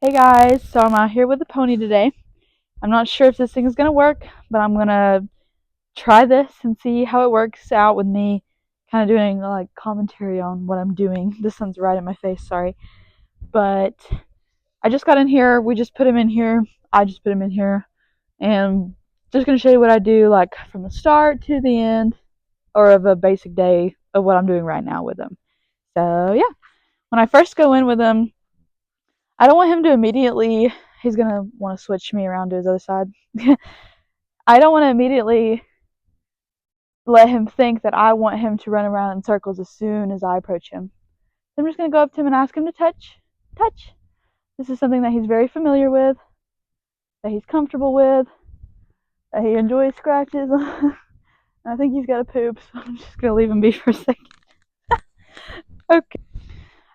Hey guys, so I'm out here with the pony today. I'm not sure if this thing is going to work, but I'm going to try this and see how it works out with me kind of doing like commentary on what I'm doing. This one's right in my face, sorry. But I just got in here, we just put him in here, I just put him in here, and just going to show you what I do like from the start to the end, or of a basic day of what I'm doing right now with him. So yeah, when I first go in with him, I don't want him to immediately, he's going to want to switch me around to his other side. I don't want to immediately let him think that I want him to run around in circles as soon as I approach him. So I'm just going to go up to him and ask him to touch. Touch. This is something that he's very familiar with, that he's comfortable with, that he enjoys scratches. And I think he's got a poop, so I'm just going to leave him be for a second. Okay.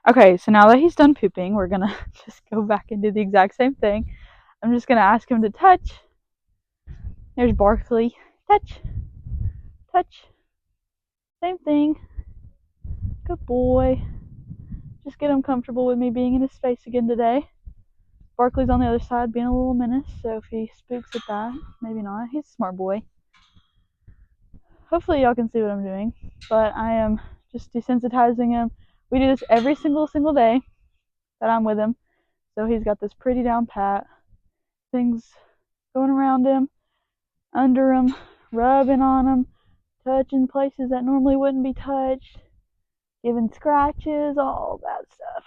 Okay, so now that he's done pooping, we're going to just go back and do the exact same thing. I'm just going to ask him to touch. There's Barkley. Touch. Touch. Same thing. Good boy. Just get him comfortable with me being in his space again today. Barkley's on the other side being a little menace, so if he spooks at that, maybe not. He's a smart boy. Hopefully y'all can see what I'm doing, but I am just desensitizing him. We do this every single day that I'm with him, so he's got this pretty down pat. Things going around him, under him, rubbing on him, touching places that normally wouldn't be touched, giving scratches, all that stuff.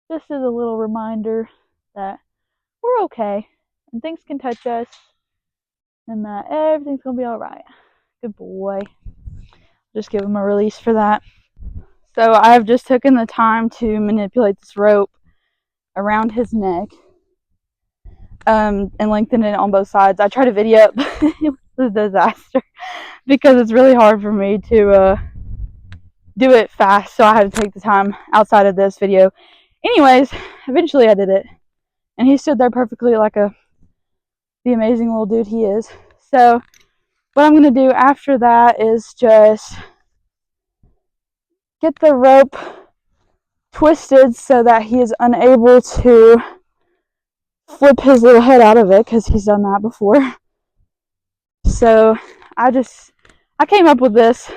Just as a little reminder that we're okay and things can touch us and that everything's gonna be alright. Good boy. Just give him a release for that. So I've just taken the time to manipulate this rope around his neck and lengthen it on both sides. I tried to video it, but it was a disaster because it's really hard for me to do it fast, so I had to take the time outside of this video. Anyways, eventually I did it, and he stood there perfectly like the amazing little dude he is. So what I'm going to do after that is just get the rope twisted so that he is unable to flip his little head out of it, because he's done that before. So I came up with this.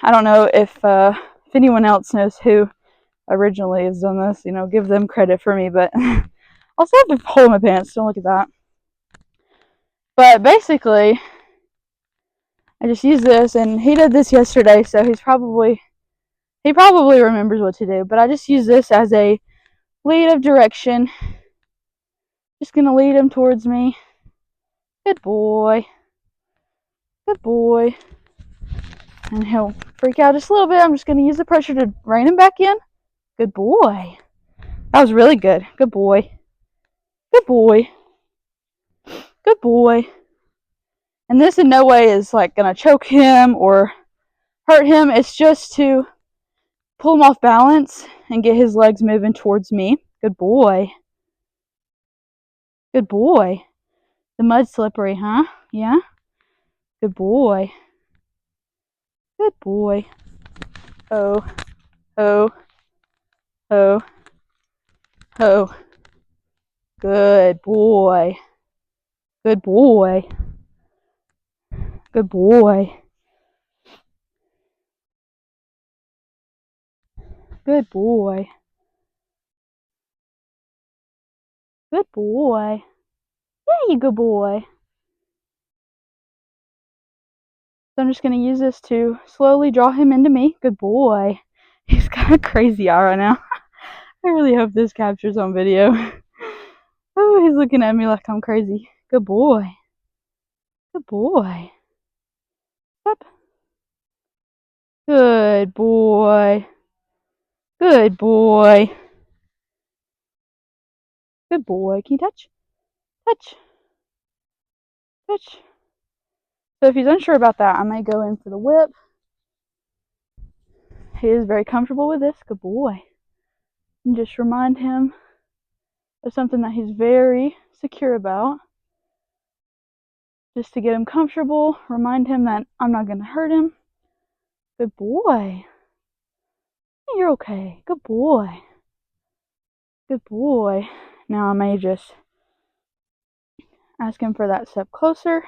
I don't know if anyone else knows who originally has done this, give them credit for me, but also have a hole in my pants, don't look at that. But basically, I just used this, and he did this yesterday, so he probably remembers what to do. But I just use this as a lead of direction. Just gonna lead him towards me. Good boy. Good boy. And he'll freak out just a little bit. I'm just gonna use the pressure to rein him back in. Good boy. That was really good. Good boy. Good boy. Good boy. And this in no way is like gonna choke him or hurt him. It's just to pull him off balance and get his legs moving towards me. Good boy. Good boy. The mud's slippery, huh? Yeah? Good boy. Good boy. Oh. Oh. Oh. Oh. Good boy. Good boy. Good boy. Good boy. Good boy. Yeah, you good boy. So I'm just going to use this to slowly draw him into me. Good boy. He's got a crazy eye right now. I really hope this captures on video. Oh, he's looking at me like I'm crazy. Good boy. Good boy. Yep. Good boy. Good boy. Good boy. Can you touch? Touch. Touch. So if he's unsure about that, I may go in for the whip. He is very comfortable with this. Good boy. And just remind him of something that he's very secure about. Just to get him comfortable. Remind him that I'm not going to hurt him. Good boy. You're okay. Good boy. Good boy. Now I may just ask him for that step closer.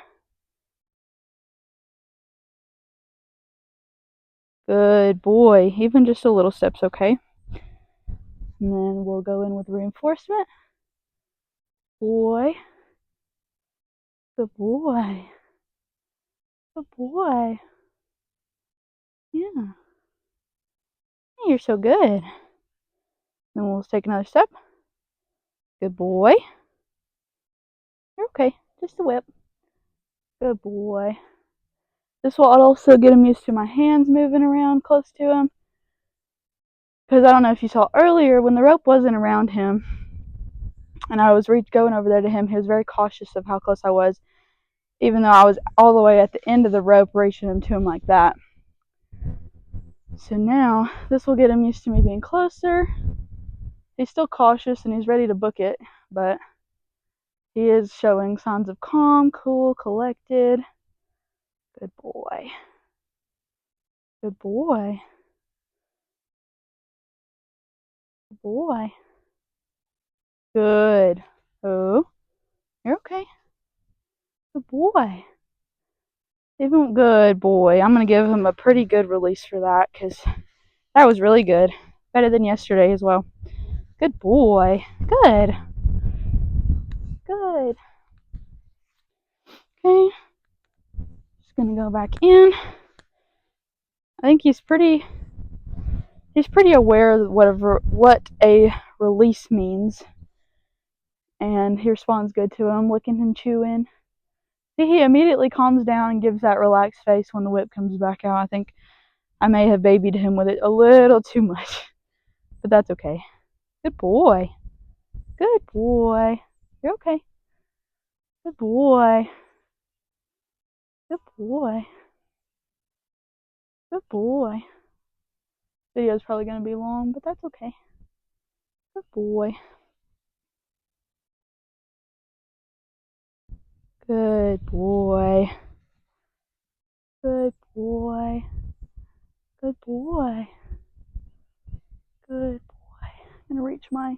Good boy. Even just a little step's okay. And then we'll go in with reinforcement. Boy. Good boy. Good boy. Yeah. You're so good. Then we'll take another step. Good boy. You're okay. Just a whip. Good boy. This will also get him used to my hands moving around close to him. Because I don't know if you saw earlier, when the rope wasn't around him, and I was going over there to him, he was very cautious of how close I was, even though I was all the way at the end of the rope reaching him to him like that. So now, this will get him used to me being closer. He's still cautious and he's ready to book it, but he is showing signs of calm, cool, collected. Good boy. Good boy. Good boy. Good. Oh, you're okay. Good boy. Even good boy. I'm going to give him a pretty good release for that because that was really good. Better than yesterday as well. Good boy. Good. Good. Okay. Just going to go back in. I think he's pretty aware of what a release means. And he responds good to him, licking and chewing. He immediately calms down and gives that relaxed face when the whip comes back out. I think I may have babied him with it a little too much, but that's okay. Good boy. Good boy. You're okay. Good boy. Good boy. Good boy. Video's probably going to be long, but that's okay. Good boy. Good boy. Good boy. Good boy. Good boy. I'm going to reach my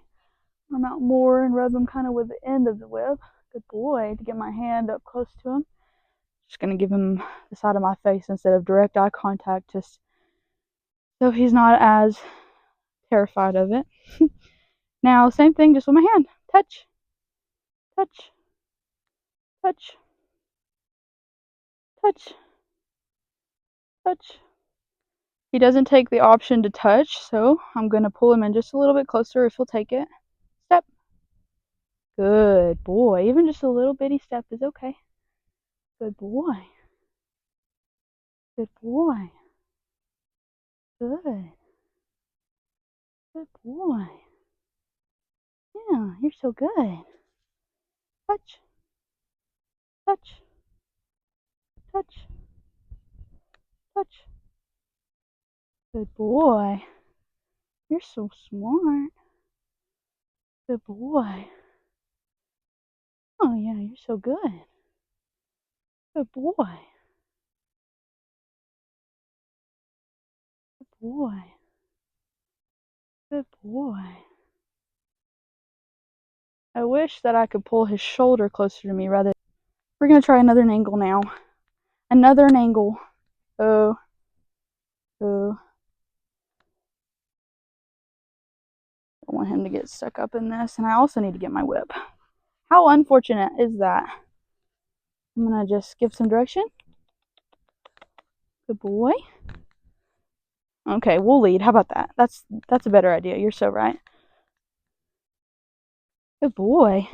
arm out more and rub him kind of with the end of the whip. Good boy. To get my hand up close to him. Just going to give him the side of my face instead of direct eye contact, just so he's not as terrified of it. Now, same thing, just with my hand. Touch. Touch. Touch. Touch. Touch. He doesn't take the option to touch, so I'm going to pull him in just a little bit closer if he'll take it. Step. Good boy. Even just a little bitty step is okay. Good boy. Good boy. Good. Good boy. Yeah, you're so good. Touch. Touch. Touch. Touch. Good boy. You're so smart. Good boy. Oh, yeah, you're so good. Good boy. Good boy. Good boy. I wish that I could pull his shoulder closer to me rather. We're going to try another angle now. Another angle. Oh. Oh. I want him to get stuck up in this. And I also need to get my whip. How unfortunate is that? I'm going to just give some direction. Good boy. Okay, we'll lead. How about that? That's a better idea. You're so right. Good boy.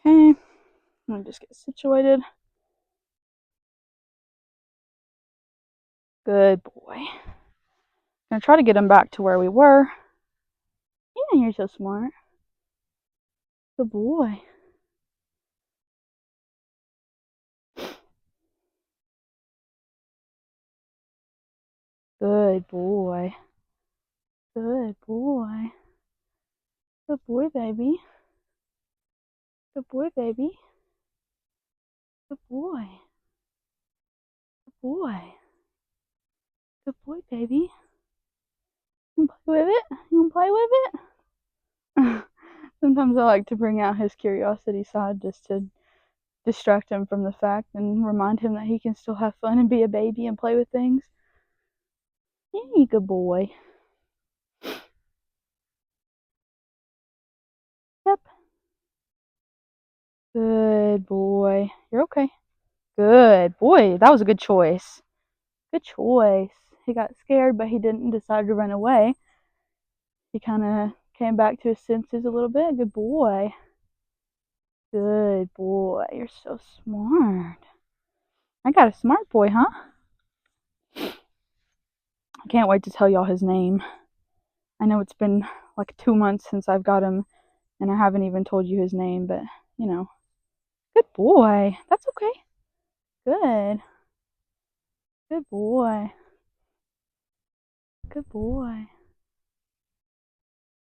Okay. Let me just get situated. Good boy. I'm going to try to get him back to where we were. Yeah, you're so smart. Good boy. Good boy. Good boy. Good boy, baby. Good boy, baby. Good boy. Good boy. Good boy, baby. You can play with it? You can play with it? Sometimes I like to bring out his curiosity side just to distract him from the fact and remind him that he can still have fun and be a baby and play with things. Hey, good boy. Yep. Good boy. You're okay. Good boy. That was a good choice. Good choice. He got scared, but he didn't decide to run away. He kind of came back to his senses a little bit. Good boy. Good boy. You're so smart. I got a smart boy, huh? I can't wait to tell y'all his name. I know it's been like 2 months since I've got him, and I haven't even told you his name, but you know. Good boy. That's okay. Good. Good boy. Good boy.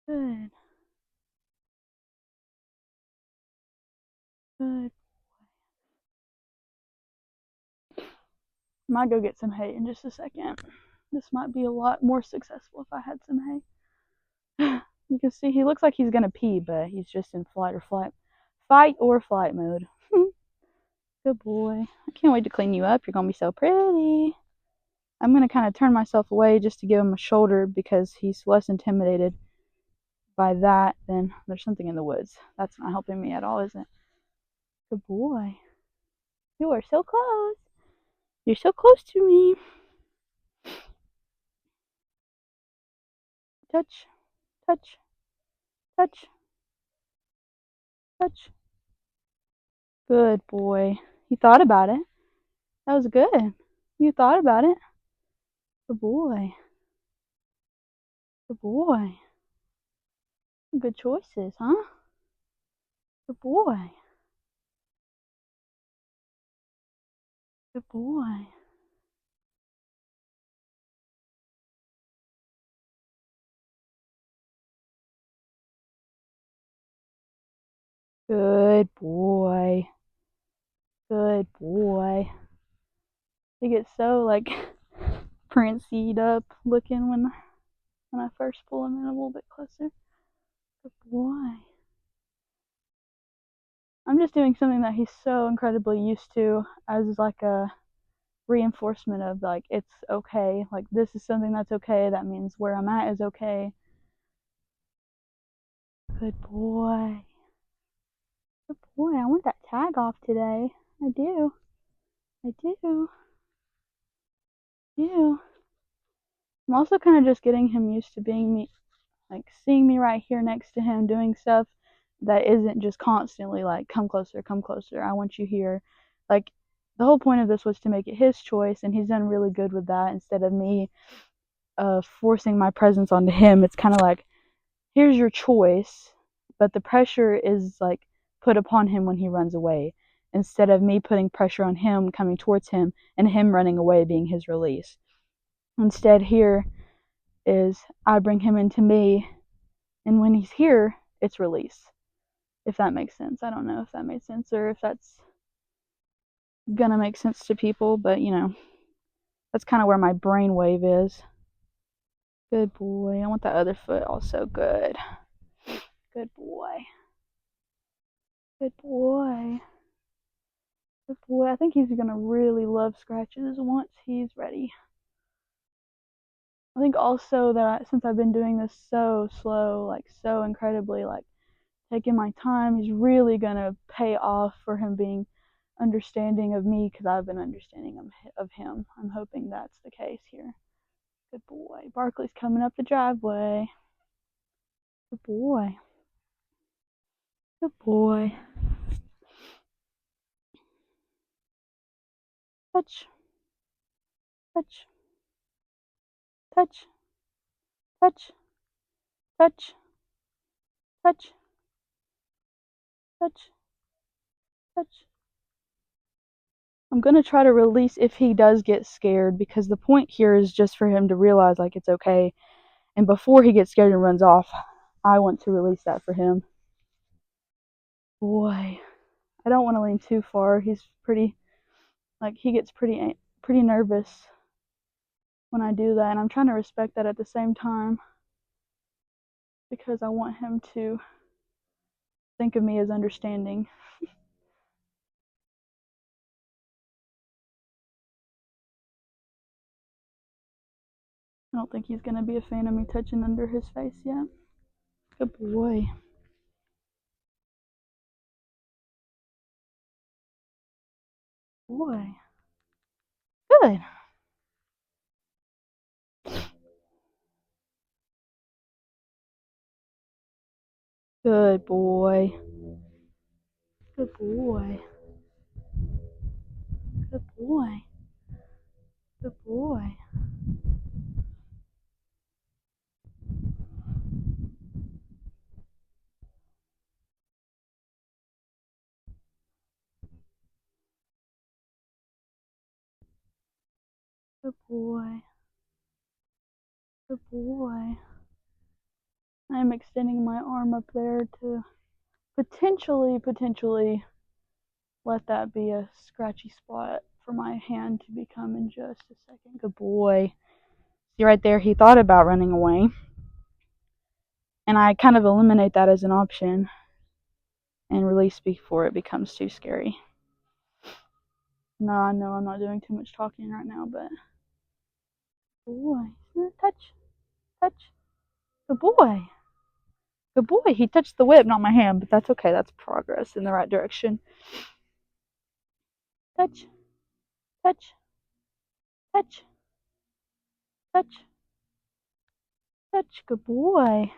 Good. Good. I might go get some hay in just a second. This might be a lot more successful if I had some hay. You can see he looks like he's gonna pee, but he's just in fight or flight mode. Good boy. I can't wait to clean you up. You're gonna be so pretty. I'm gonna kind of turn myself away just to give him a shoulder because he's less intimidated by that than there's something in the woods. That's not helping me at all, is it? Good boy. You are so close. You're so close to me. Touch, touch, touch, touch. Good boy. You thought about it. That was good. You thought about it. Good boy. Good boy. Good choices, huh? Good boy. Good boy. Good boy. Good boy. He gets so like pranced up looking when I first pull him in a little bit closer. Good boy. I'm just doing something that he's so incredibly used to as like a reinforcement of like it's okay. Like this is something that's okay. That means where I'm at is okay. Good boy. Good boy. I want that tag off today. I do. I do. Do. I'm also kind of just getting him used to being me, like seeing me right here next to him doing stuff that isn't just constantly like come closer, come closer, I want you here. Like the whole point of this was to make it his choice, and he's done really good with that. Instead of me forcing my presence onto him, it's kind of like here's your choice, but the pressure is like put upon him when he runs away, instead of me putting pressure on him coming towards him and him running away being his release. Instead, here is I bring him into me, and when he's here, it's release. If that makes sense. I don't know if that made sense or if that's gonna make sense to people, but you know, that's kind of where my brain wave is. Good boy. I want that other foot also. Good. Good boy. Good boy. Good boy. I think he's gonna really love scratches once he's ready. I think also that since I've been doing this so slow, like so incredibly, like taking my time, he's really gonna pay off for him being understanding of me because I've been understanding of him. I'm hoping that's the case here. Good boy. Barkley's coming up the driveway. Good boy. Good boy. Touch. Touch. Touch. Touch. Touch. Touch. Touch. Touch. I'm going to try to release if he does get scared, because the point here is just for him to realize like it's okay. And before he gets scared and runs off, I want to release that for him. Boy, I don't want to lean too far. He's pretty, like, he gets pretty nervous when I do that, and I'm trying to respect that at the same time, because I want him to think of me as understanding. I don't think he's going to be a fan of me touching under his face yet. Good boy. Boy. Good. Good boy. Good boy. Good boy. Good boy. Good boy. Good boy. I'm extending my arm up there to potentially let that be a scratchy spot for my hand to become in just a second. Good boy. See right there, he thought about running away. And I kind of eliminate that as an option and release before it becomes too scary. No, I know I'm not doing too much talking right now, but boy, touch, touch. Good boy. Good boy. He touched the whip, not my hand, but that's okay. That's progress in the right direction. Touch, touch, touch, touch, touch. Good boy.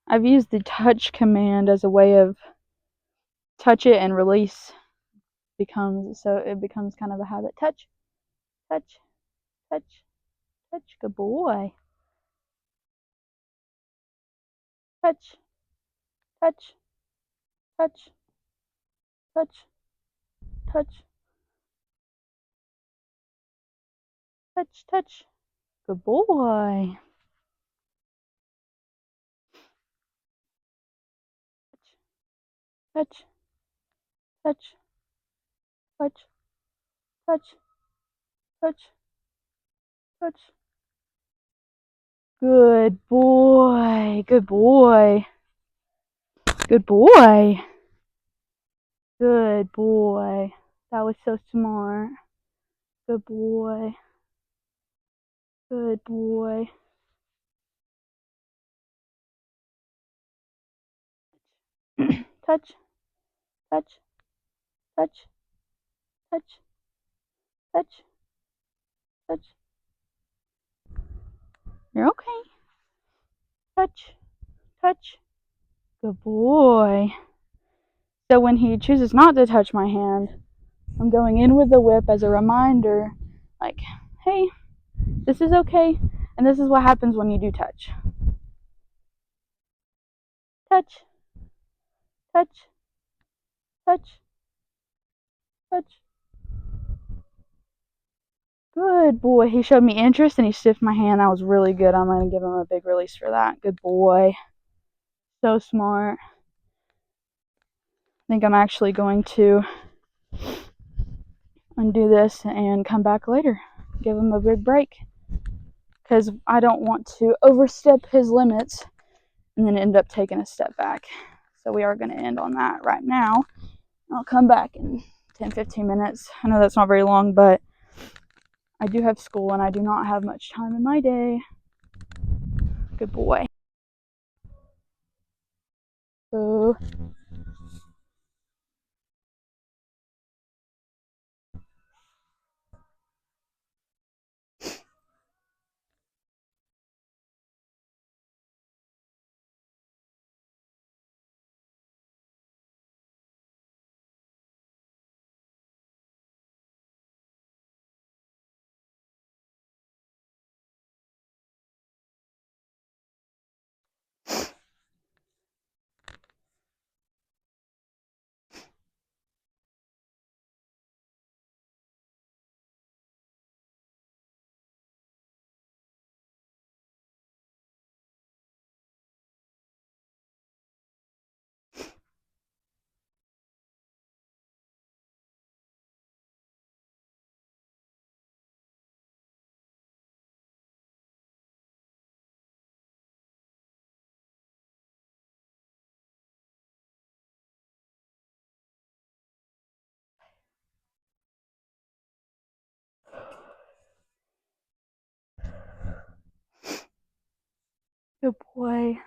I've used the touch command as a way of touch it and release so it becomes kind of a habit. Touch, touch, touch, touch. Good boy. Touch, touch, touch, touch, touch, touch, touch. Good boy. Touch, touch, touch, touch, touch, touch. Good boy. Good boy. Good boy. Good boy. That was so smart. Good boy. Good boy. Touch, touch, touch, touch, touch, touch. You're okay. Touch, touch. Good boy. So when he chooses not to touch my hand, I'm going in with the whip as a reminder, like, hey, this is okay, and this is what happens when you do touch. Touch, touch, touch, touch. Good boy. He showed me interest and he stiffed my hand. That was really good. I'm going to give him a big release for that. Good boy. So smart. I think I'm actually going to undo this and come back later. Give him a big break. Because I don't want to overstep his limits and then end up taking a step back. So we are going to end on that right now. I'll come back in 10-15 minutes. I know that's not very long, but I do have school and I do not have much time in my day. Good boy. So Good boy.